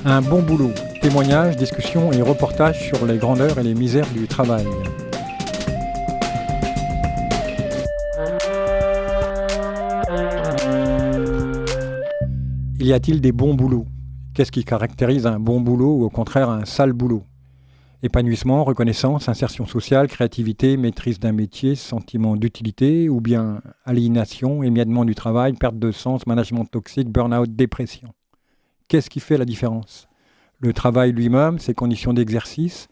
Un bon boulot, témoignages, discussions et reportages sur les grandeurs et les misères du travail. Y a-t-il des bons boulots ? Qu'est-ce qui caractérise un bon boulot ou au contraire un sale boulot ? Épanouissement, reconnaissance, insertion sociale, créativité, maîtrise d'un métier, sentiment d'utilité ou bien aliénation, émiettement du travail, perte de sens, management toxique, burn-out, dépression. Qu'est-ce qui fait la différence ? Le travail lui-même, ses conditions d'exercice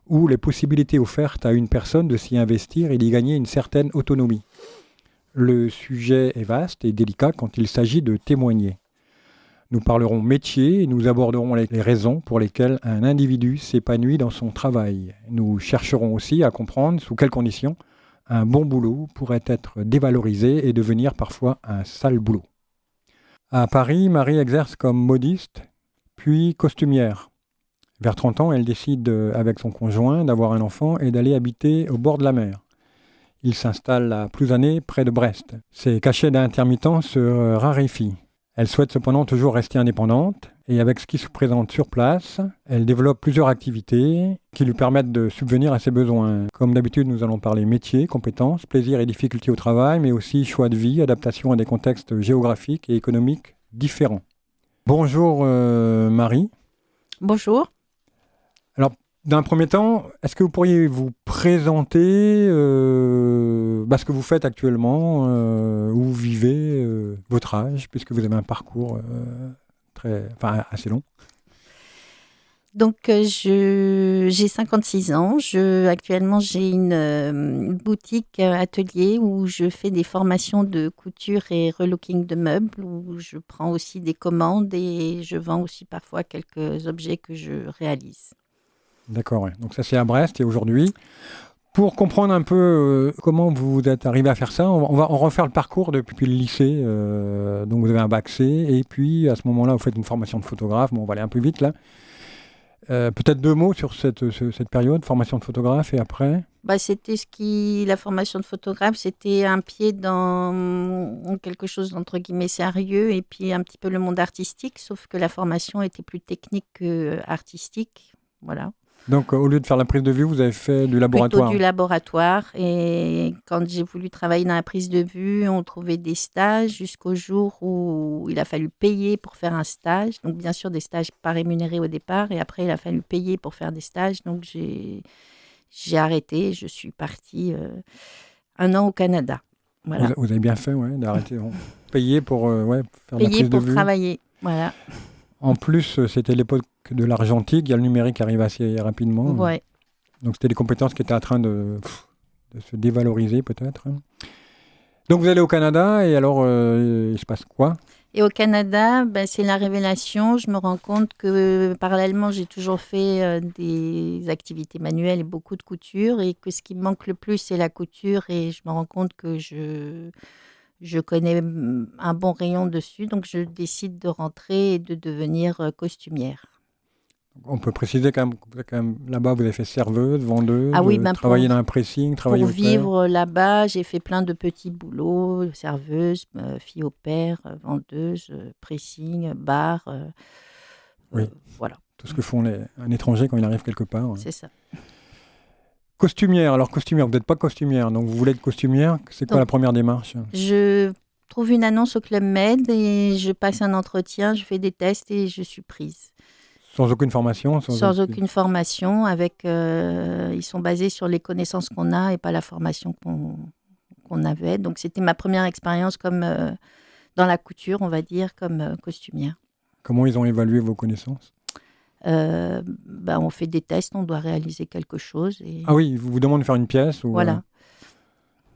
ou les possibilités offertes à une personne de s'y investir et d'y gagner une certaine autonomie. Le sujet est vaste et délicat quand il s'agit de témoigner. Nous parlerons métier et nous aborderons les raisons pour lesquelles un individu s'épanouit dans son travail. Nous chercherons aussi à comprendre sous quelles conditions un bon boulot pourrait être dévalorisé et devenir parfois un sale boulot. À Paris, Marie exerce comme modiste, puis costumière. Vers 30 ans, elle décide avec son conjoint d'avoir un enfant et d'aller habiter au bord de la mer. Il s'installe à Plouzané, près de Brest. Ses cachets d'intermittent se raréfient. Elle souhaite cependant toujours rester indépendante et avec ce qui se présente sur place, elle développe plusieurs activités qui lui permettent de subvenir à ses besoins. Comme d'habitude, nous allons parler métier, compétences, plaisirs et difficultés au travail, mais aussi choix de vie, adaptation à des contextes géographiques et économiques différents. Bonjour Marie. Bonjour. Alors, d'un premier temps, est-ce que vous pourriez vous présenter ce que vous faites actuellement, où vous vivez, votre âge, puisque vous avez un parcours assez long. Donc, j'ai 56 ans. Actuellement, j'ai une boutique atelier où je fais des formations de couture et relooking de meubles, où je prends aussi des commandes et je vends aussi parfois quelques objets que je réalise. D'accord, ouais. Donc ça c'est à Brest et aujourd'hui. Pour comprendre un peu comment vous êtes arrivé à faire ça, on va refaire le parcours depuis le lycée. Donc vous avez un bac C et puis à ce moment-là vous faites une formation de photographe. Bon, on va aller un peu vite là. Peut-être 2 mots sur cette période, formation de photographe et après. La formation de photographe, c'était un pied dans quelque chose d'entre guillemets sérieux et puis un petit peu le monde artistique, sauf que la formation était plus technique que artistique. Voilà. Donc, au lieu de faire la prise de vue, vous avez fait du laboratoire. Plutôt du laboratoire. Et quand j'ai voulu travailler dans la prise de vue, on trouvait des stages jusqu'au jour où il a fallu payer pour faire un stage. Donc, bien sûr, des stages pas rémunérés au départ. Et après, il a fallu payer pour faire des stages. Donc, j'ai arrêté. Je suis partie 1 an au Canada. Voilà. Vous avez bien fait, d'arrêter. Payer pour faire la prise de vue. Payer pour travailler, voilà. En plus, c'était l'époque de l'argentique, il y a le numérique qui arrive assez rapidement. Ouais. Donc c'était des compétences qui étaient en train de se dévaloriser peut-être. Donc vous allez au Canada et alors il se passe quoi ? Et au Canada, c'est la révélation. Je me rends compte que parallèlement, j'ai toujours fait des activités manuelles et beaucoup de couture et que ce qui me manque le plus, c'est la couture et je me rends compte que je connais un bon rayon dessus, donc je décide de rentrer et de devenir costumière. On peut préciser quand même là-bas, vous avez fait serveuse, vendeuse, travailler dans un pressing, travailler au père. Pour vivre là-bas, j'ai fait plein de petits boulots, serveuse, fille au père, vendeuse, pressing, bar. Voilà. Tout ce que font un étranger quand il arrive quelque part. C'est ça. Costumière, vous n'êtes pas costumière, donc vous voulez être costumière, c'est quoi la première démarche ? Je trouve une annonce au Club Med et je passe un entretien, je fais des tests et je suis prise. Sans aucune formation ? Sans aucune formation, ils sont basés sur les connaissances qu'on a et pas la formation qu'on avait. Donc c'était ma première expérience comme dans la couture, on va dire, comme costumière. Comment ils ont évalué vos connaissances ? On fait des tests, on doit réaliser quelque chose. Ah oui, ils vous demandent de faire une pièce ou, Voilà.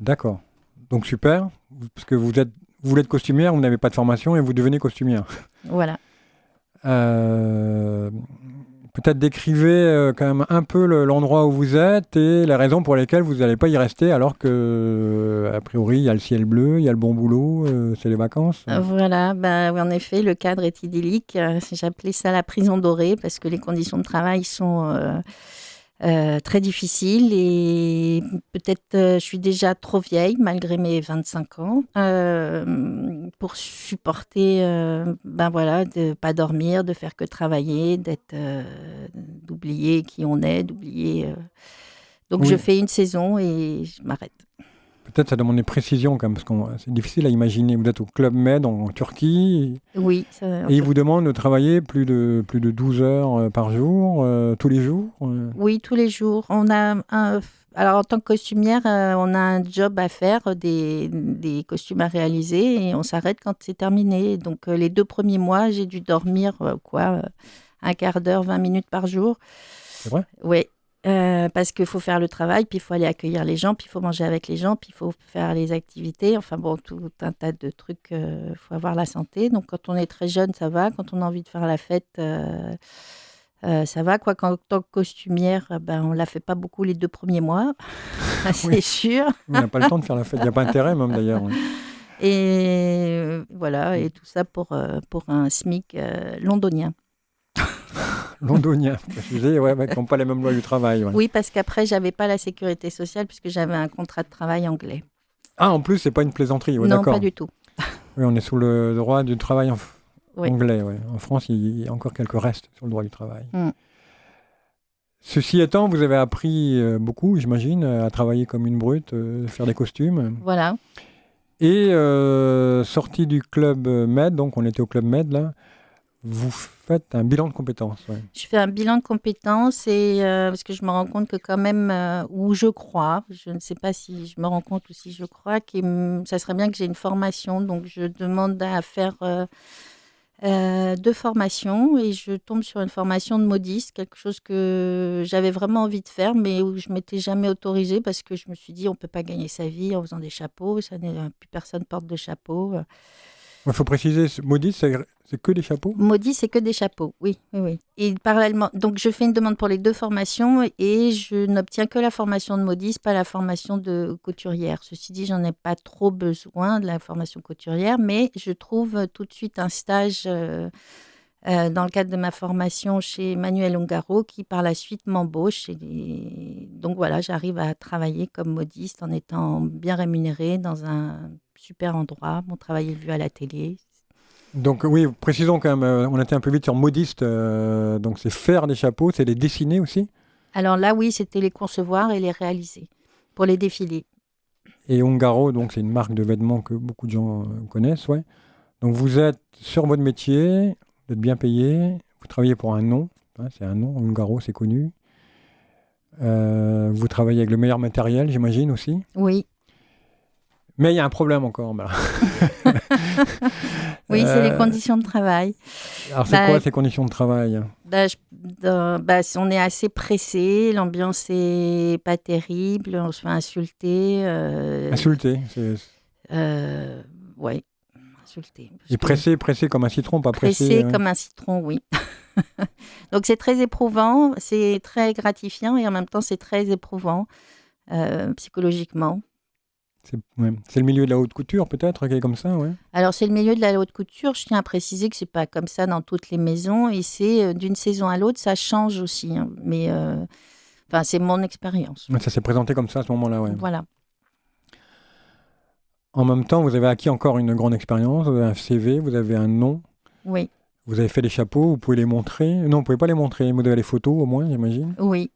D'accord. Donc super, parce que vous voulez être costumière, vous n'avez pas de formation et vous devenez costumière. Voilà. Peut-être décrivez quand même un peu l'endroit où vous êtes et les raisons pour lesquelles vous n'allez pas y rester alors que, a priori, il y a le ciel bleu, il y a le bon boulot, c'est les vacances. Voilà, en effet, le cadre est idyllique. J'appelais ça la prison dorée parce que les conditions de travail sont Très difficile et peut-être je suis déjà trop vieille malgré mes 25 ans pour supporter ben voilà de pas dormir, de faire que travailler, d'oublier qui on est, d'oublier donc je Oui, fais une saison et je m'arrête. peut-être ça demande des précisions quand même, parce que c'est difficile à imaginer. Vous êtes au Club Med en Turquie Oui, ça, et ils vous demandent de travailler plus de 12 heures par jour, tous les jours. oui, tous les jours. Alors, en tant que costumière, on a un job à faire, des costumes à réaliser et on s'arrête quand c'est terminé. Donc, les 2 premiers mois, j'ai dû dormir, un quart d'heure, 20 minutes par jour. C'est vrai? Oui, parce qu'il faut faire le travail, puis il faut aller accueillir les gens, puis il faut manger avec les gens, puis il faut faire les activités. Enfin bon, tout un tas de trucs, il faut avoir la santé. Donc, quand on est très jeune, ça va. Quand on a envie de faire la fête, ça va. Quoi qu'en tant que costumière, ben, on ne la fait pas beaucoup les 2 premiers mois, Oui, c'est sûr. on n'a pas le temps de faire la fête. Il n'y a pas intérêt même d'ailleurs. Oui. Et voilà, et tout ça pour un SMIC londonien. Londoniens, précisé, ouais, qui n'ont pas les mêmes lois du travail. Ouais. Oui, parce qu'après, j'avais pas la sécurité sociale puisque j'avais un contrat de travail anglais. Ah, en plus, c'est pas une plaisanterie, ouais, Non, pas d'accord. du tout. Oui, on est sous le droit du travail Oui. anglais. Ouais. En France, il y a encore quelques restes sur le droit du travail. Mm. Ceci étant, vous avez appris beaucoup, j'imagine, à travailler comme une brute, faire des costumes. Voilà. Et sorti du Club Med, donc on était au Club Med là, vous faites un bilan de compétences. Ouais. Je fais un bilan de compétences et parce que je me rends compte que quand même, ou je crois, je ne sais pas si je me rends compte ou si je crois, que ça serait bien que j'ai une formation. Donc, je demande à faire 2 formations et je tombe sur une formation de modiste, quelque chose que j'avais vraiment envie de faire, mais où je m'étais jamais autorisée parce que je me suis dit, on peut pas gagner sa vie en faisant des chapeaux, plus personne porte de chapeau. Il faut préciser, modiste, c'est que des chapeaux. Maudit, c'est que des chapeaux, oui, oui, oui. Et parallèlement, donc je fais une demande pour les 2 formations et je n'obtiens que la formation de modiste, pas la formation de couturière. Ceci dit, j'en ai pas trop besoin de la formation couturière, mais je trouve tout de suite un stage dans le cadre de ma formation chez Manuel Ungaro qui par la suite m'embauche. Donc voilà, j'arrive à travailler comme modiste en étant bien rémunérée dans un super endroit. Mon travail est vu à la télé. Donc oui, précisons quand même, on était un peu vite sur modiste, donc c'est faire des chapeaux, c'est les dessiner aussi. Alors là, oui, c'était les concevoir et les réaliser pour les défilés. Et Ungaro, donc c'est une marque de vêtements que beaucoup de gens connaissent, ouais. Donc vous êtes sur votre métier, vous êtes bien payé, vous travaillez pour un nom, hein, c'est un nom, Ungaro, c'est connu. Vous travaillez avec le meilleur matériel, j'imagine aussi. Oui, Mais il y a un problème encore. Bah. oui, c'est les Euh, conditions de travail. alors c'est Bah, quoi ces conditions de travail? On est assez pressé, l'ambiance est pas terrible, on se fait insulter. Insulté. Ouais, insulter. Parce Et que pressé comme un citron, pas pressé. pressé comme un citron, oui. Donc c'est très éprouvant, c'est très gratifiant et en même temps c'est très éprouvant psychologiquement. Ouais. C'est le milieu de la haute couture peut-être qui est comme ça, ouais. Alors, c'est le milieu de la haute couture. Je tiens à préciser que c'est pas comme ça dans toutes les maisons et c'est d'une saison à l'autre, ça change aussi, hein. Mais enfin, c'est mon expérience. Ça s'est présenté comme ça à ce moment-là, ouais. Voilà. En même temps, vous avez acquis encore une grande expérience, vous avez un CV, vous avez un nom, Oui, vous avez fait des chapeaux, vous pouvez les montrer. Non, vous pouvez pas les montrer, mais vous avez les photos au moins, j'imagine. oui.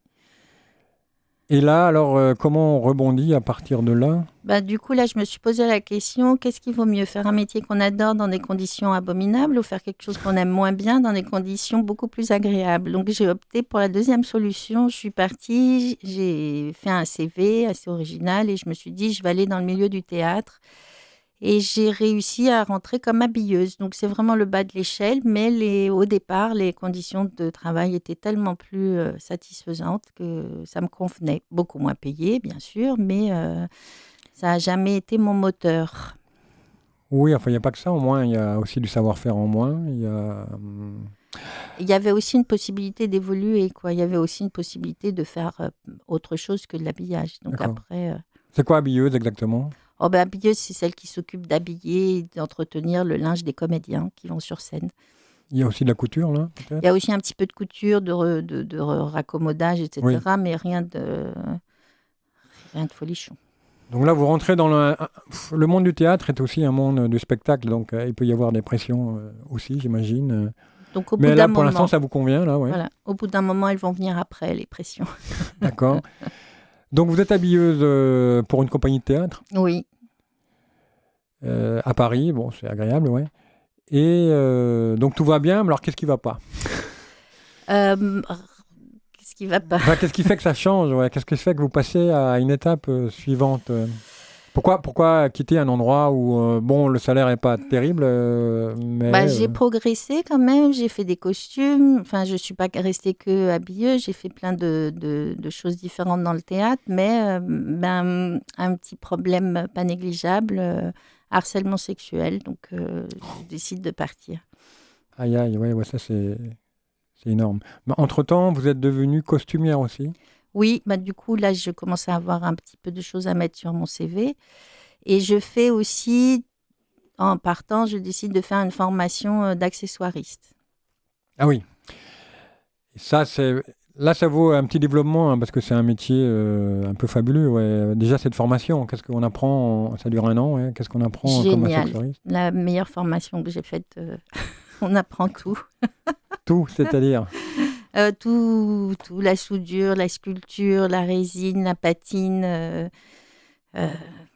Et là, alors, comment on rebondit à partir de là? Bah, du coup, là, je me suis posé la question, qu'est-ce qui vaut mieux, faire un métier qu'on adore dans des conditions abominables ou faire quelque chose qu'on aime moins bien dans des conditions beaucoup plus agréables? Donc, j'ai opté pour la deuxième solution. Je suis partie, j'ai fait un CV assez original et je me suis dit, je vais aller dans le milieu du théâtre. Et j'ai réussi à rentrer comme habilleuse. Donc, c'est vraiment le bas de l'échelle, mais au départ, les conditions de travail étaient tellement plus satisfaisantes que ça me convenait. Beaucoup moins payé, bien sûr, mais ça n'a jamais été mon moteur. Oui, enfin, il n'y a pas que ça, au moins, il y a aussi du savoir-faire en moins. Il y a... Il y avait aussi une possibilité d'évoluer, quoi. Il y avait aussi une possibilité de faire autre chose que de l'habillage. Donc D'accord. après, C'est quoi habilleuse exactement? habilleuse, c'est celle qui s'occupe d'habiller et d'entretenir le linge des comédiens qui vont sur scène. Il y a aussi de la couture, là, Il peut-être? y a aussi un petit peu de couture, de raccommodage, etc., Oui. mais rien de folichon. Donc là, vous rentrez dans le monde du théâtre est aussi un monde du spectacle, donc il peut y avoir des pressions aussi, j'imagine. Donc au bout Mais d'un là, pour l'instant, moment, ça vous convient, là, ouais. voilà, au bout d'un moment, elles vont venir après, les pressions. D'accord. Donc vous êtes habilleuse pour une compagnie de théâtre Oui. à Paris, bon, c'est agréable, ouais. Et donc tout va bien, mais alors qu'est-ce qui va pas? Euh, Qu'est-ce qui va pas? Enfin, qu'est-ce qui fait que ça change, ouais? Qu'est-ce qui fait que vous passez à une étape suivante? Pourquoi quitter un endroit où, bon, le salaire n'est pas terrible, mais... J'ai progressé quand même, j'ai fait des costumes, enfin je suis pas restée que habilleuse, j'ai fait plein de choses différentes dans le théâtre, mais un petit problème pas négligeable, harcèlement sexuel, donc je décide de partir. Aïe, aïe, ouais, ça c'est énorme. Mais entre-temps, vous êtes devenue costumière aussi? Oui, du coup là je commence à avoir un petit peu de choses à mettre sur mon CV et je fais aussi, en partant, je décide de faire une formation d'accessoiriste. Ah oui. Ça, là, ça vaut un petit développement, hein, parce que c'est un métier un peu fabuleux. Ouais. Déjà, cette formation, qu'est-ce qu'on apprend? Ça dure 1 an, ouais. Qu'est-ce qu'on apprend comme Génial, accessoiriste? la meilleure formation que j'ai faite. On apprend tout. Tout, c'est-à-dire? Tout, la soudure, la sculpture, la résine, la patine. Euh,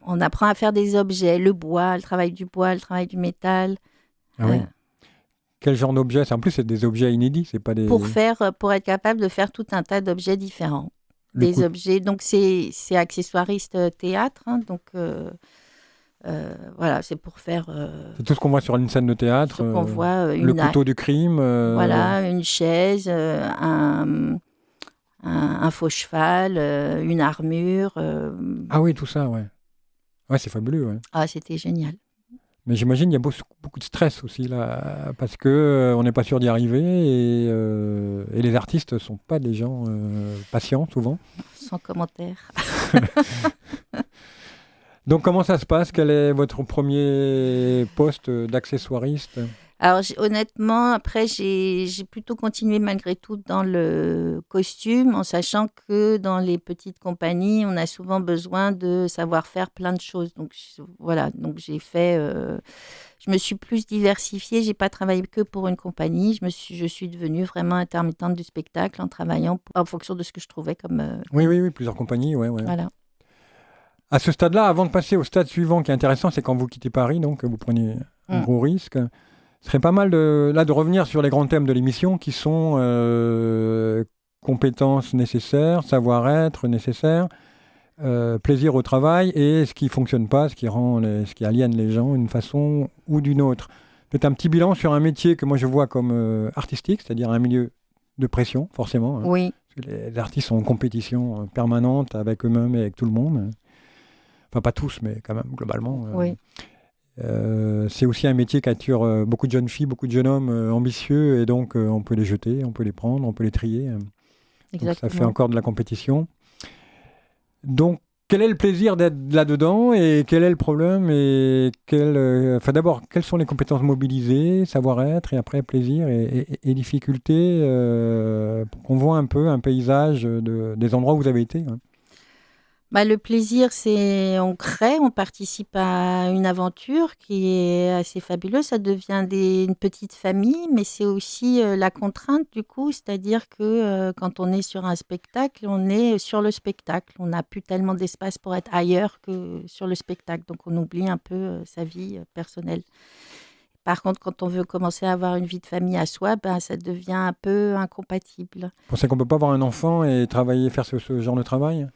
on apprend à faire des objets, le bois, le travail du bois, le travail du métal. Ah euh, oui. Quel genre d'objet? En plus, c'est des objets inédits, c'est pas des... pour être capable de faire tout un tas d'objets différents. Le Des coup. objets, donc c'est accessoiriste théâtre, hein, donc voilà, c'est pour faire C'est tout ce qu'on voit sur une scène de théâtre. ce qu'on voit, Le couteau du crime. voilà, une chaise, un faux cheval, une armure. Ah oui, tout ça, ouais. Ouais, c'est fabuleux, ouais. Ah, c'était génial. Mais j'imagine qu'il y a beaucoup de stress aussi là, parce que on n'est pas sûr d'y arriver et les artistes sont pas des gens patients souvent. Sans commentaire. Donc comment ça se passe? Quel est votre premier poste d'accessoiriste? Alors, honnêtement, après, j'ai plutôt continué malgré tout dans le costume, en sachant que dans les petites compagnies, on a souvent besoin de savoir faire plein de choses. Donc, voilà, donc j'ai fait... je me suis plus diversifiée, j'ai pas travaillé que pour une compagnie. Je suis devenue vraiment intermittente du spectacle en travaillant en fonction de ce que je trouvais comme... Oui, plusieurs compagnies, ouais. Voilà. À ce stade-là, avant de passer au stade suivant qui est intéressant, c'est quand vous quittez Paris, donc vous prenez un gros risque. Ce serait pas mal de revenir sur les grands thèmes de l'émission qui sont compétences nécessaires, savoir-être nécessaire, plaisir au travail et ce qui fonctionne pas, ce qui aliène les gens d'une façon ou d'une autre. Faites un petit bilan sur un métier que moi je vois comme artistique, c'est-à-dire un milieu de pression, forcément. Hein, Oui. parce que les artistes sont en compétition permanente avec eux-mêmes et avec tout le monde. Enfin, pas tous, mais quand même, globalement. Oui. C'est aussi un métier qui attire beaucoup de jeunes filles, beaucoup de jeunes hommes ambitieux, et donc on peut les jeter, on peut les prendre, on peut les trier. Donc ça fait encore de la compétition. Donc, quel est le plaisir d'être là-dedans et quel est le problème et d'abord, quelles sont les compétences mobilisées, savoir-être, et après plaisir et difficultés pour qu'on voit un peu un paysage des endroits où vous avez été. Hein. Le plaisir, c'est on crée, on participe à une aventure qui est assez fabuleuse. Ça devient une petite famille, mais c'est aussi la contrainte du coup. C'est-à-dire que quand on est sur un spectacle, on est sur le spectacle. On n'a plus tellement d'espace pour être ailleurs que sur le spectacle. Donc on oublie un peu sa vie personnelle. Par contre, quand on veut commencer à avoir une vie de famille à soi, ça devient un peu incompatible. Vous pensez qu'on ne peut pas avoir un enfant et travailler, faire ce genre de travail?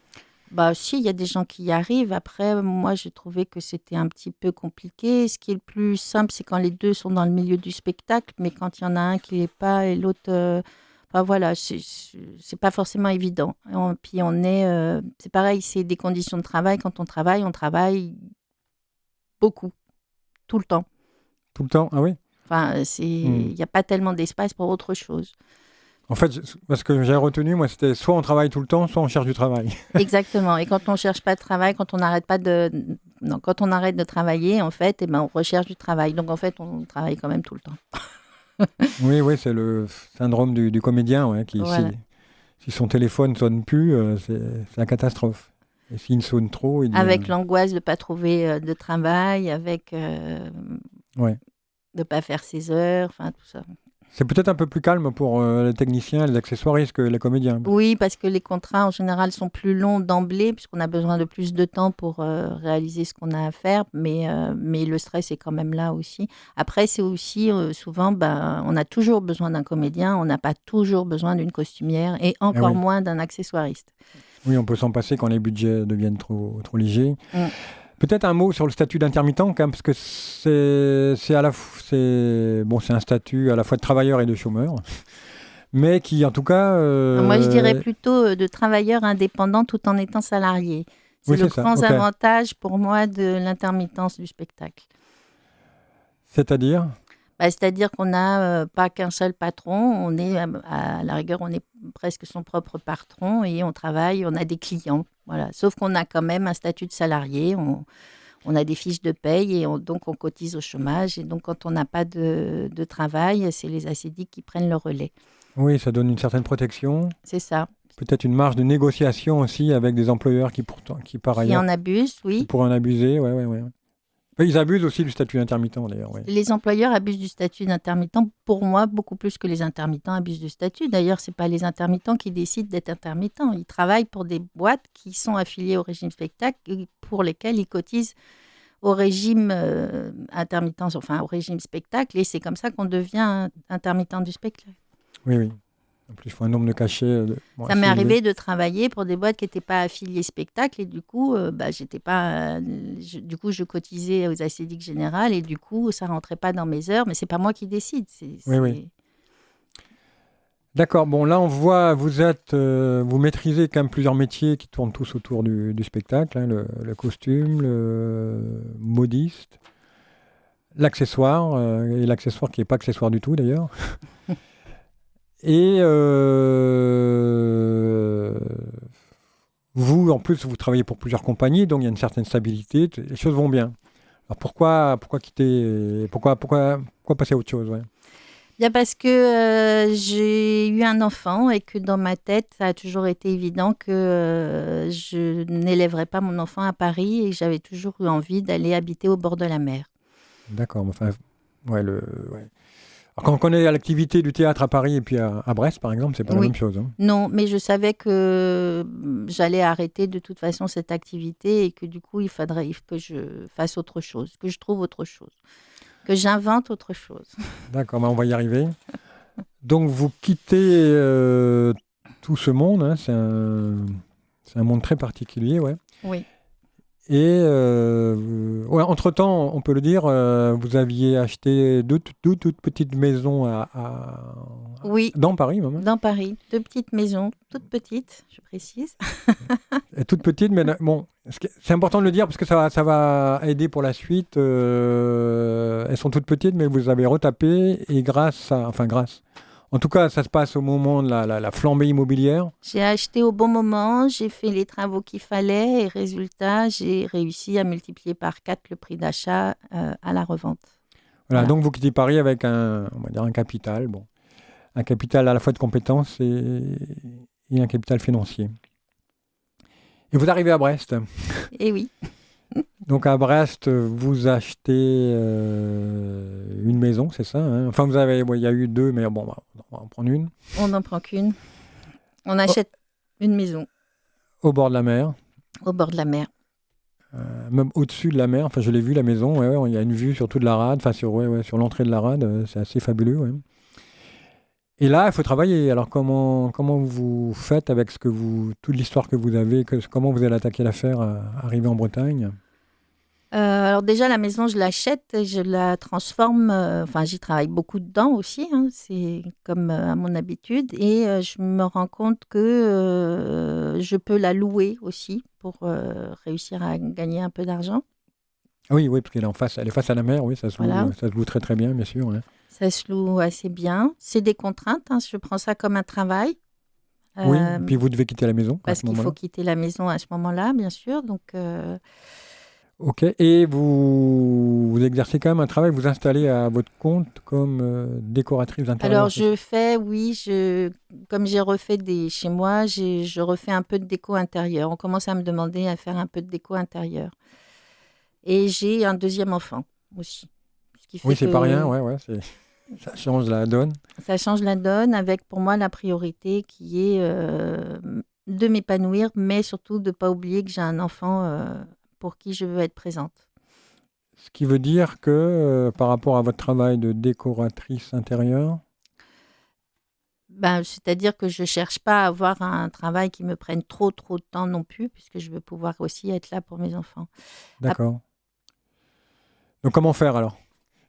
Si, il y a des gens qui y arrivent. Après, moi, j'ai trouvé que c'était un petit peu compliqué. Ce qui est le plus simple, c'est quand les deux sont dans le milieu du spectacle, mais quand il y en a un qui n'est pas et l'autre... voilà, c'est pas forcément évident. Puis c'est pareil, c'est des conditions de travail. Quand on travaille beaucoup, tout le temps. Tout le temps? Ah oui? Enfin, il n'y a pas tellement d'espace pour autre chose. En fait, ce que j'ai retenu, moi, c'était soit on travaille tout le temps, soit on cherche du travail. Exactement. Et quand on ne cherche pas de travail, quand on arrête de travailler, en fait, on recherche du travail. Donc, en fait, on travaille quand même tout le temps. Oui, oui, c'est le syndrome du comédien, ouais, Voilà. si son téléphone ne sonne plus, c'est la catastrophe. Et s'il sonne trop, il devient... Avec l'angoisse de ne pas trouver de travail, avec Ouais. de ne pas faire ses heures, enfin tout ça. C'est peut-être un peu plus calme pour les techniciens, les accessoiristes que les comédiens. Oui, parce que les contrats en général sont plus longs d'emblée, puisqu'on a besoin de plus de temps pour réaliser ce qu'on a à faire, mais le stress est quand même là aussi. Après, c'est aussi souvent, on a toujours besoin d'un comédien, on n'a pas toujours besoin d'une costumière et Eh encore oui. moins d'un accessoiriste. Oui, on peut s'en passer quand les budgets deviennent trop légers. Mm. Peut-être un mot sur le statut d'intermittent, quand même, parce que c'est à la c'est un statut à la fois de travailleur et de chômeur, mais qui, en tout cas, Moi, je dirais plutôt de travailleur indépendant tout en étant salarié. C'est oui, le c'est ça. grand Ok. avantage pour moi de l'intermittence du spectacle. C'est-à-dire, C'est-à-dire qu'on n'a pas qu'un seul patron, on est à la rigueur, on est presque son propre patron et on travaille, on a des clients. Voilà. Sauf qu'on a quand même un statut de salarié, on a des fiches de paye et donc on cotise au chômage. Et donc quand on n'a pas de travail, c'est les ACDIC qui prennent le relais. oui, ça donne une certaine protection, C'est ça. peut-être une marge de négociation aussi avec des employeurs qui par Qui ailleurs, en abusent, qui oui. pourraient en abuser. Ouais, ouais, ouais. Ils abusent aussi du statut d'intermittent, d'ailleurs. Ouais. Les employeurs abusent du statut d'intermittent, pour moi, beaucoup plus que les intermittents abusent du statut. D'ailleurs, ce n'est pas les intermittents qui décident d'être intermittents. Ils travaillent pour des boîtes qui sont affiliées au régime spectacle et pour lesquelles ils cotisent au régime intermittent, enfin au régime spectacle. Et c'est comme ça qu'on devient intermittent du spectacle. Oui, oui. En plus, il faut un nombre de cachets Ça m'est assez élevé. arrivé de travailler pour des boîtes qui n'étaient pas affiliées spectacle et du coup, j'étais pas, du coup, je cotisais aux ACDIC générales et du coup, ça rentrait pas dans mes heures, mais c'est pas moi qui décide. Oui, oui. D'accord. Bon, là, on voit, vous maîtrisez quand même plusieurs métiers qui tournent tous autour du spectacle, hein, le costume, le modiste, l'accessoire, et l'accessoire qui n'est pas accessoire du tout d'ailleurs. Et vous, en plus, vous travaillez pour plusieurs compagnies, donc il y a une certaine stabilité, les choses vont bien. Alors pourquoi quitter, pourquoi passer à autre chose, ouais. Bien parce que j'ai eu un enfant et que dans ma tête, ça a toujours été évident que je n'élèverais pas mon enfant à Paris et que j'avais toujours eu envie d'aller habiter au bord de la mer. D'accord, mais enfin, ouais, ouais. Alors, quand on connaît l'activité du théâtre à Paris et puis à Brest, par exemple, c'est pas la Oui, même chose, hein. non, mais je savais que j'allais arrêter de toute façon cette activité et que du coup, il faudrait que je fasse autre chose, que je trouve autre chose, que j'invente autre chose. D'accord, on va y arriver. Donc, vous quittez tout ce monde, hein, c'est un monde très particulier, ouais. Oui. Et ouais, entre-temps, on peut le dire, vous aviez acheté deux toutes petites maisons Oui, dans Paris, même, hein. dans Paris, 2 petites maisons, toutes petites, je précise. Et toutes petites, mais bon, c'est important de le dire parce que ça va aider pour la suite. Elles sont toutes petites, mais vous avez retapé et grâce. En tout cas, ça se passe au moment de la flambée immobilière. J'ai acheté au bon moment, j'ai fait les travaux qu'il fallait et résultat, j'ai réussi à multiplier par 4 le prix d'achat à la revente. Voilà, Voilà. donc vous quittez Paris avec on va dire un capital, bon, un capital à la fois de compétences et un capital financier. Et vous arrivez à Brest. Et oui, Donc à Brest, vous achetez une maison, c'est ça, hein. Enfin, il y a eu deux, mais bon, on va en prendre une. on n'en prend qu'une. On achète une maison Au bord de la mer, au bord de la mer. même au-dessus de la mer. Enfin, je l'ai vu, la maison. Ouais, ouais, il y a une vue sur toute la rade, enfin sur l'entrée de la rade. C'est assez fabuleux. Ouais. Et là, il faut travailler. Alors, comment vous faites avec toute l'histoire que vous avez, comment vous allez attaquer l'affaire, arriver en Bretagne? Alors déjà, la maison, je l'achète et je la transforme. Enfin, j'y travaille beaucoup dedans aussi, hein, c'est comme à mon habitude. Et je me rends compte que je peux la louer aussi pour réussir à gagner un peu d'argent. Ah oui, oui, parce elle est face à la mer, oui, Voilà, ça se loue très très bien, bien sûr. Ouais. ça se loue assez bien. C'est des contraintes, hein, je prends ça comme un travail. Oui, puis Euh, vous devez quitter la maison à Parce ce qu'il faut moment-là. quitter la maison à ce moment-là, bien sûr. Donc, Ok. Et vous exercez quand même un travail, vous installez à votre compte comme décoratrice Alors, d'intérieur, c'est ça? je fais, oui, comme j'ai refait chez moi, je refais un peu de déco intérieure. On commence à me demander à faire un peu de déco intérieure. Et j'ai un deuxième enfant aussi. Ce qui Oui, fait c'est pas rien, que ouais, ouais, ça change la donne. ça change la donne avec pour moi la priorité qui est de m'épanouir, mais surtout de ne pas oublier que j'ai un enfant pour qui je veux être présente. Ce qui veut dire que par rapport à votre travail de décoratrice intérieure, Ben, c'est-à-dire que je ne cherche pas à avoir un travail qui me prenne trop, trop de temps non plus, puisque je veux pouvoir aussi être là pour mes enfants. Ap- d'accord. Donc comment faire alors?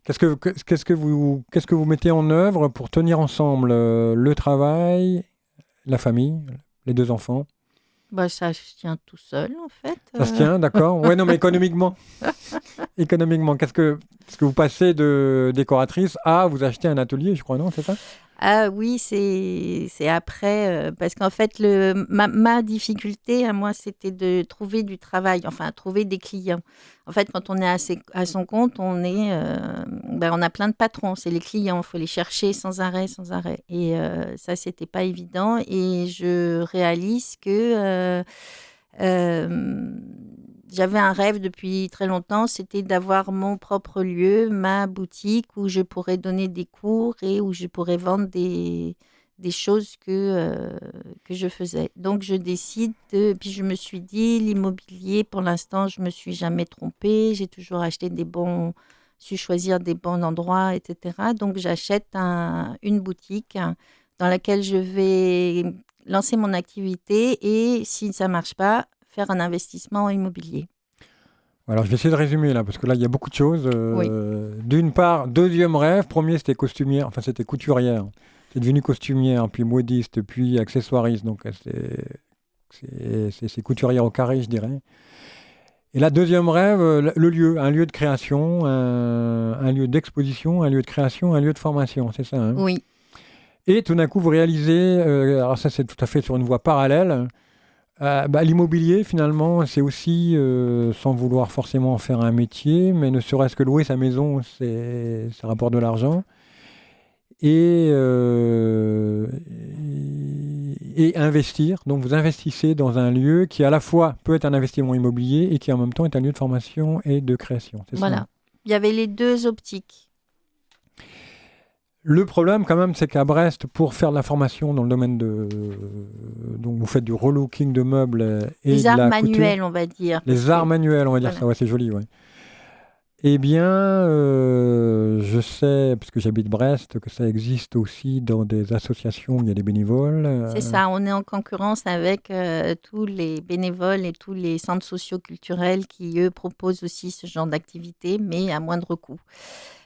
Qu'est-ce que vous mettez en œuvre pour tenir ensemble le travail, la famille, les deux enfants? Ben, ça se tient tout seul, en fait. Ça se tient, d'accord? Ouais, non, mais économiquement. Économiquement, est-ce que vous passez de décoratrice à vous acheter un atelier, je crois, non, c'est ça? Ah oui, c'est après, parce qu'en fait, ma difficulté à moi, c'était de trouver du travail, enfin, trouver des clients. En fait, quand on est à son compte, on a plein de patrons, c'est les clients, il faut les chercher sans arrêt, sans arrêt. Et ça, c'était pas évident. Et je réalise que euh, j'avais un rêve depuis très longtemps, c'était d'avoir mon propre lieu, ma boutique où je pourrais donner des cours et où je pourrais vendre des choses que je faisais. Donc, puis je me suis dit, l'immobilier, pour l'instant, je me suis jamais trompée. J'ai toujours acheté su choisir des bons endroits, etc. Donc, j'achète une boutique dans laquelle je vais lancer mon activité et si ça marche pas, faire un investissement immobilier. Alors, je vais essayer de résumer là, parce que là, il y a beaucoup de choses. Oui, D'une part, deuxième rêve, premier, c'était costumière, enfin, c'était couturière. C'est devenu costumière, puis modiste, puis accessoiriste. Donc, c'est couturière au carré, je dirais. Et là, deuxième rêve, le lieu, un lieu de création, un lieu d'exposition, un lieu de création, un lieu de formation, c'est ça, hein? oui, Et tout d'un coup, vous réalisez, alors ça, c'est tout à fait sur une voie parallèle. L'immobilier, finalement, c'est aussi, sans vouloir forcément en faire un métier, mais ne serait-ce que louer sa maison, ça rapporte de l'argent. Et, euh, et investir. Donc, vous investissez dans un lieu qui, à la fois, peut être un investissement immobilier et qui, en même temps, est un lieu de formation et de création. C'est ça, hein? voilà. Il y avait les deux optiques. Le problème, quand même, c'est qu'à Brest, pour faire de la formation dans le domaine donc, vous faites du relooking de meubles et Les de arts la couture. manuels, on va dire, parce Les arts que, manuels, on va dire voilà. ça, ouais, c'est joli, ouais. Eh bien, je sais, parce que j'habite Brest, que ça existe aussi dans des associations où il y a des bénévoles. C'est ça, on est en concurrence avec tous les bénévoles et tous les centres socio-culturels qui, eux, proposent aussi ce genre d'activité, mais à moindre coût.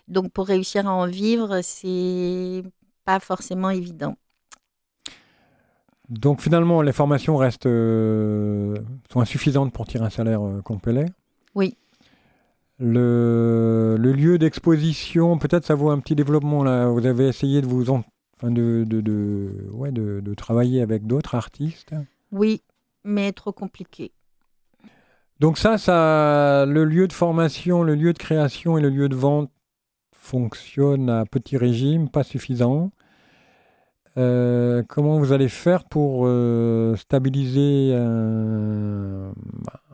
Donc, pour réussir à en vivre, c'est pas forcément évident. Donc finalement, les formations sont insuffisantes pour tirer un salaire complet. Oui. Le lieu d'exposition, peut-être ça vaut un petit développement là. Vous avez essayé enfin, ouais, de travailler avec d'autres artistes. Oui, mais trop compliqué. Donc le lieu de formation, le lieu de création et le lieu de vente fonctionnent à petit régime, pas suffisant. Comment vous allez faire pour stabiliser un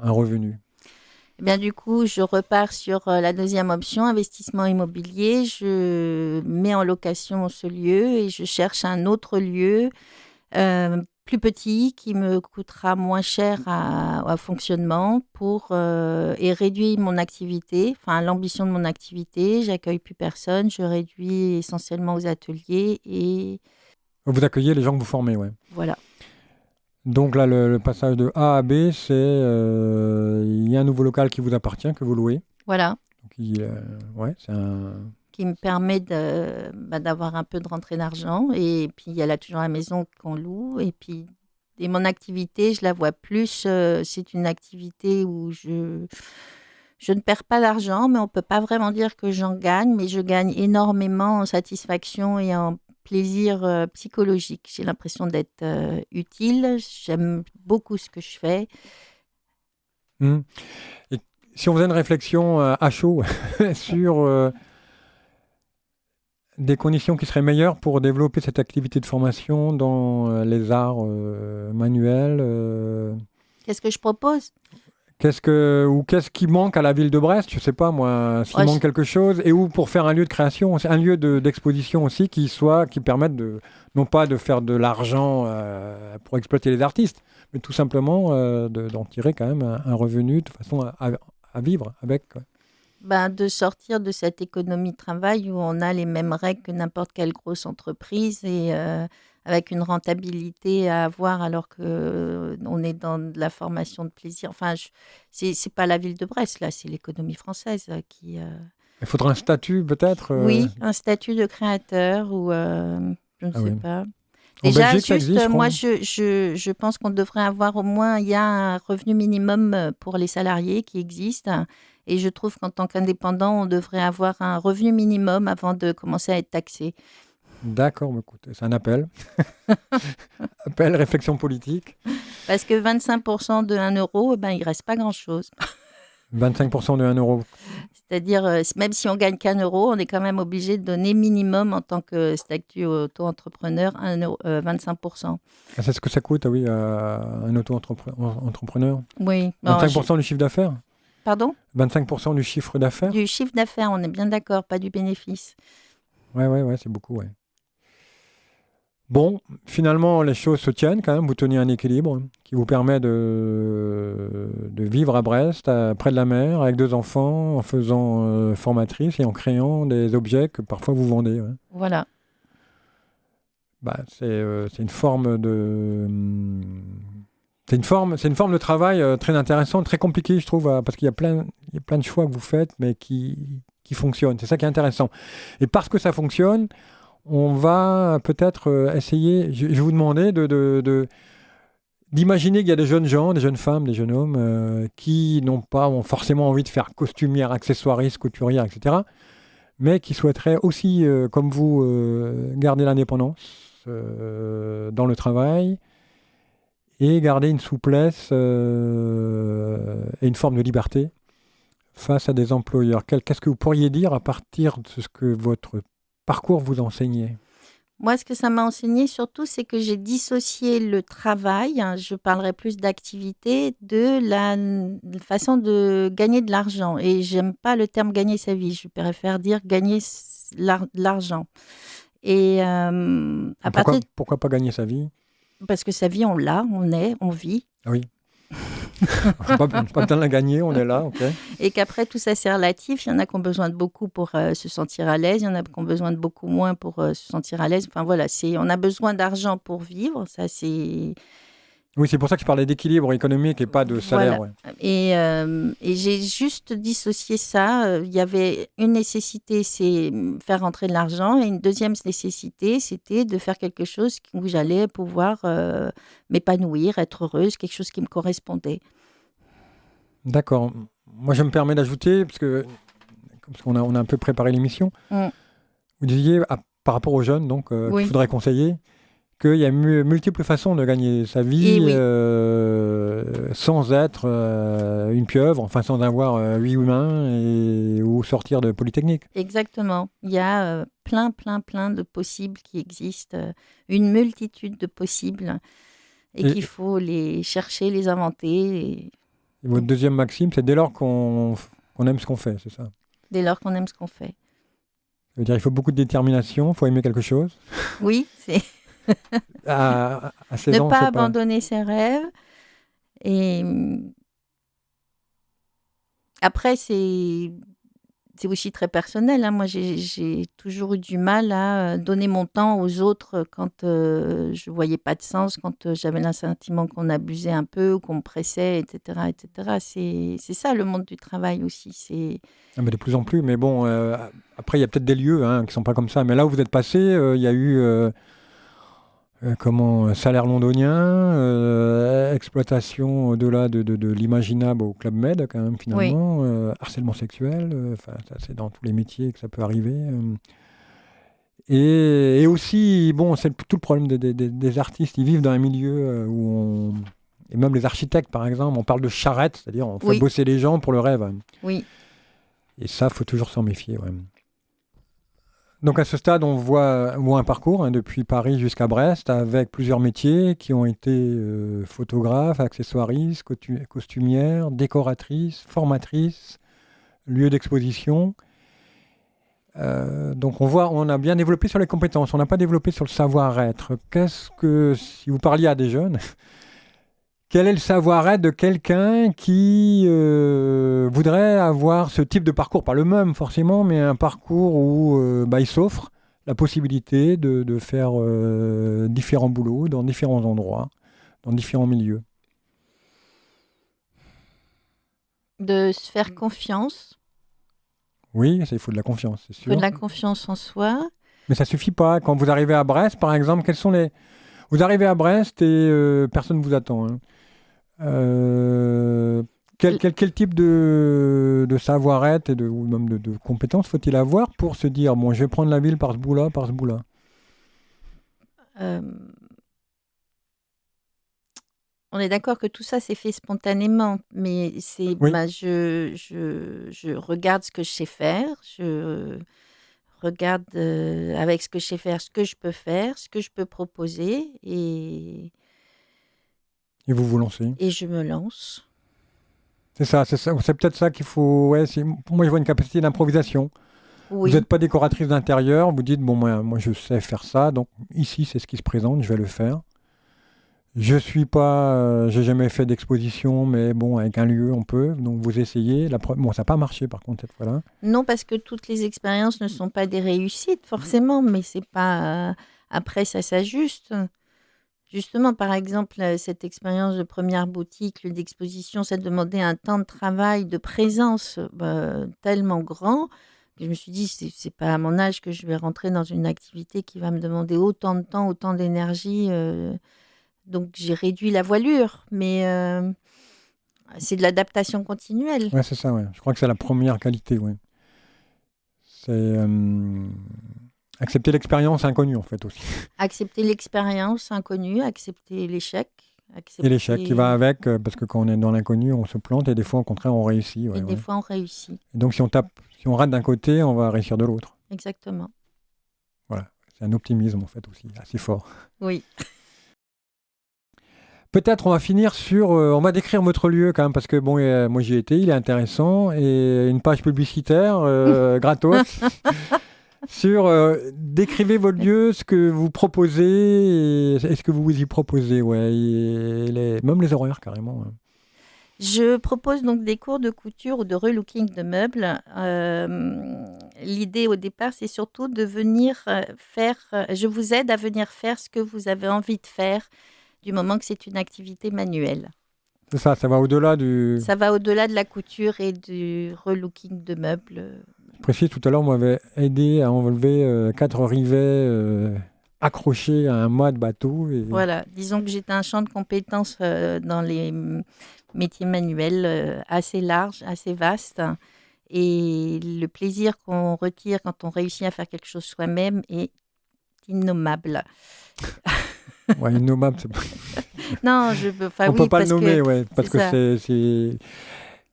revenu? Eh bien, du coup, je repars sur la deuxième option, investissement immobilier. Je mets en location ce lieu et je cherche un autre lieu plus petit qui me coûtera moins cher à fonctionnement et réduire mon activité, enfin l'ambition de mon activité. J'accueille plus personne, je réduis essentiellement aux ateliers et Vous accueillez les gens que vous formez, ouais. voilà. Donc là, le passage de A à B, c'est il y a un nouveau local qui vous appartient, que vous louez. Voilà, Donc, ouais, c'est un. qui me permet d'avoir un peu de rentrée d'argent. Et puis, il y a là toujours la maison qu'on loue. Et mon activité, je la vois plus. C'est une activité où je ne perds pas d'argent, mais on ne peut pas vraiment dire que j'en gagne. Mais je gagne énormément en satisfaction et en plaisir psychologique. J'ai l'impression d'être utile. J'aime beaucoup ce que je fais. Hmm. Et Si on faisait une réflexion à chaud sur des conditions qui seraient meilleures pour développer cette activité de formation dans les arts manuels, Qu'est-ce que je propose? qu'est-ce qui manque à la ville de Brest? Je ne sais pas moi, s'il manque quelque chose, et où pour faire un lieu de création, un lieu d'exposition aussi qui permette non pas de faire de l'argent pour exploiter les artistes, mais tout simplement d'en tirer quand même un revenu de façon à vivre avec. Quoi. De sortir de cette économie de travail où on a les mêmes règles que n'importe quelle grosse entreprise et avec une rentabilité à avoir alors qu'on est dans de la formation de plaisir. Enfin, c'est pas la ville de Brest, là, c'est l'économie française qui... Il faudra un statut peut-être Oui, un statut de créateur ou je ne sais pas. En Déjà, Belgique, ça juste, existe, moi, je pense qu'on devrait avoir au moins, il y a un revenu minimum pour les salariés qui existe. Et je trouve qu'en tant qu'indépendant, on devrait avoir un revenu minimum avant de commencer à être taxé. D'accord, écoutez, c'est un appel. Appel, réflexion politique. Parce que 25% de 1 euro, il ne reste pas grand-chose. 25% de 1 euro. C'est-à-dire, même si on gagne qu'1 euro, on est quand même obligé de donner minimum en tant que statut auto-entrepreneur 25%. Ah, c'est ce que ça coûte, oui, à un auto-entrepreneur? Oui. 25% du chiffre d'affaires? Pardon? 25% du chiffre d'affaires? Du chiffre d'affaires, on est bien d'accord, pas du bénéfice. Ouais, c'est beaucoup, ouais. Bon, finalement, les choses se tiennent quand même. Vous tenez un équilibre qui vous permet de vivre à Brest, près de la mer, avec 2 enfants, en faisant formatrice et en créant des objets que parfois vous vendez. Ouais. Voilà. C'est une forme de... C'est une forme de travail très intéressante, très compliquée, je trouve, parce qu'il y a plein de choix que vous faites, mais qui fonctionnent. C'est ça qui est intéressant. Et parce que ça fonctionne, on va peut-être essayer, je vais vous demander d'imaginer qu'il y a des jeunes gens, des jeunes femmes, des jeunes hommes qui ont forcément envie de faire costumière, accessoiriste, couturière, etc., mais qui souhaiteraient aussi, comme vous, garder l'indépendance dans le travail et garder une souplesse et une forme de liberté face à des employeurs. Qu'est-ce que vous pourriez dire à partir de ce que votre parcours vous enseignait? Moi, ce que ça m'a enseigné surtout, c'est que j'ai dissocié le travail, je parlerai plus d'activité, de la façon de gagner de l'argent. Et j'aime pas le terme gagner sa vie, je préfère dire gagner de l'argent. Et pourquoi pas gagner sa vie? Parce que sa vie, on l'a, on vit. Ah oui. pas besoin de la gagner, on est là, ok. Et qu'après, tout ça, c'est relatif. Il y en a qui ont besoin de beaucoup pour se sentir à l'aise. Il y en a qui ont besoin de beaucoup moins pour se sentir à l'aise. Enfin, voilà, on a besoin d'argent pour vivre. Ça, c'est... Oui, c'est pour ça que je parlais d'équilibre économique et pas de salaire. Voilà. Ouais. Et j'ai juste dissocié ça. Il y avait une nécessité, c'est faire rentrer de l'argent. Et une deuxième nécessité, c'était de faire quelque chose où j'allais pouvoir m'épanouir, être heureuse, quelque chose qui me correspondait. D'accord. Moi, je me permets d'ajouter, parce qu'on a un peu préparé l'émission. Vous disiez, par rapport aux jeunes, donc, qu'il faudrait conseiller, qu'il y a multiples façons de gagner sa vie sans être une pieuvre, enfin sans avoir 8 mains ou sortir de Polytechnique. Exactement. Il y a plein de possibles qui existent, une multitude de possibles, et qu'il faut les chercher, les inventer. Et votre deuxième maxime, c'est dès lors qu'on aime ce qu'on fait, c'est ça? Dès lors qu'on aime ce qu'on fait. Ça veut dire qu'il faut beaucoup de détermination, il faut aimer quelque chose. Oui, c'est... à 16 ne ans, pas abandonner ses rêves. Et après, c'est aussi très personnel. Hein. Moi, j'ai toujours eu du mal à donner mon temps aux autres quand je ne voyais pas de sens, quand j'avais l'assentiment qu'on abusait un peu ou qu'on me pressait, etc. etc. C'est ça le monde du travail aussi. Mais de plus en plus. Mais bon, après, il y a peut-être des lieux qui ne sont pas comme ça. Mais là où vous êtes passé, il y a eu... salaire londonien, exploitation au-delà de l'imaginable au Club Med, quand même, finalement, harcèlement sexuel, ça, c'est dans tous les métiers que ça peut arriver. Et aussi, bon, c'est tout le problème des artistes. Ils vivent dans un milieu où Et même les architectes, par exemple, on parle de charrette, c'est-à-dire on fait Oui. bosser les gens pour le rêve. Oui. Et ça, il faut toujours s'en méfier. Ouais. Donc à ce stade, on voit un parcours depuis Paris jusqu'à Brest avec plusieurs métiers qui ont été photographes, accessoiristes, costumières, décoratrices, formatrices, lieux d'exposition. Donc on a bien développé sur les compétences, on n'a pas développé sur le savoir-être. Si vous parliez à des jeunes, quel est le savoir-être de quelqu'un qui voudrait avoir ce type de parcours, pas le même forcément, mais un parcours où il s'offre la possibilité de faire différents boulots dans différents endroits, dans différents milieux. De se faire confiance. Oui, il faut de la confiance, c'est Il sûr. faut de la confiance en soi. Mais ça suffit pas. Quand vous arrivez à Brest, par exemple, Vous arrivez à Brest et personne ne vous attend. Hein. Quel type de savoir-être ou même de compétences faut-il avoir pour se dire, bon, je vais prendre la ville par ce bout-là, par ce bout-là? On est d'accord que tout ça s'est fait spontanément, mais Oui. Je regarde ce que je sais faire, je regarde avec ce que je sais faire, ce que je peux faire, ce que je peux proposer, Et vous vous lancez. et je me lance. C'est ça, c'est peut-être ça qu'il faut. Ouais, pour moi, je vois une capacité d'improvisation. Oui, Vous n'êtes pas décoratrice d'intérieur, vous dites, bon, moi, je sais faire ça, donc ici, c'est ce qui se présente, je vais le faire. Je suis pas, j'ai jamais fait d'exposition, mais bon, avec un lieu, on peut. Donc vous essayez. Bon, ça n'a pas marché par contre cette fois-là. non parce que toutes les expériences ne sont pas des réussites forcément, mais c'est pas après ça s'ajuste. Justement, par exemple, cette expérience de première boutique, lieu d'exposition, ça demandait un temps de travail, de présence tellement grand que je me suis dit, c'est pas à mon âge que je vais rentrer dans une activité qui va me demander autant de temps, autant d'énergie. Donc, j'ai réduit la voilure, mais c'est de l'adaptation continuelle. Ouais, c'est ça, ouais. Je crois que c'est la première qualité, ouais. C'est accepter l'expérience inconnue, en fait, aussi. Accepter l'expérience inconnue, accepter l'échec. Et l'échec qui va avec, parce que quand on est dans l'inconnu, on se plante, et des fois, au contraire, on réussit. Ouais, Et des fois, on réussit. Et donc, si on rate d'un côté, on va réussir de l'autre. Exactement. Voilà. C'est un optimisme, en fait, aussi, assez fort. Oui. Peut-être on va finir sur... on va décrire votre lieu quand même, parce que bon, moi j'y ai été, il est intéressant, et une page publicitaire gratos sur décrivez votre lieu, ce que vous proposez, et ce que vous y proposez, ouais, même les horaires carrément. Ouais. Je propose donc des cours de couture ou de relooking de meubles. L'idée au départ, c'est surtout de venir faire... je vous aide à venir faire ce que vous avez envie de faire, du moment que c'est une activité manuelle. C'est ça va au-delà du... Ça va au-delà de la couture et du relooking de meubles. Je précise, tout à l'heure, on m'avait aidé à enlever 4 rivets accrochés à un mât de bateau. Et... Voilà, disons que j'ai un champ de compétences dans les métiers manuels assez large, assez vaste. Et le plaisir qu'on retire quand on réussit à faire quelque chose soi-même est innommable. Ouais, innommable, c'est pas... Non, on peut pas le nommer, ouais, parce que c'est...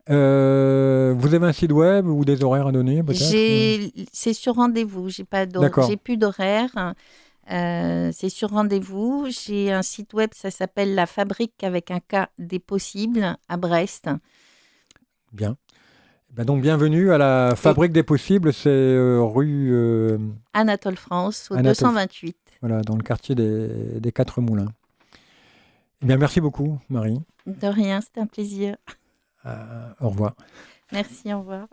vous avez un site web ou des horaires à donner, peut-être? C'est sur rendez-vous, j'ai plus d'horaire. C'est sur rendez-vous. J'ai un site web, ça s'appelle La Fabrique avec un K des possibles à Brest. Bien. Donc bienvenue à la Fabrique des possibles, c'est rue... Anatole France, au 228. Voilà, dans le quartier des Quatre Moulins. Eh bien, merci beaucoup, Marie. De rien, c'était un plaisir. Au revoir. Merci, au revoir.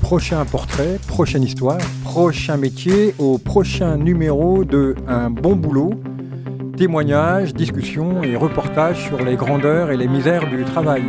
Prochain portrait, prochaine histoire, prochain métier, au prochain numéro de Un bon boulot. Témoignages, discussions et reportages sur les grandeurs et les misères du travail.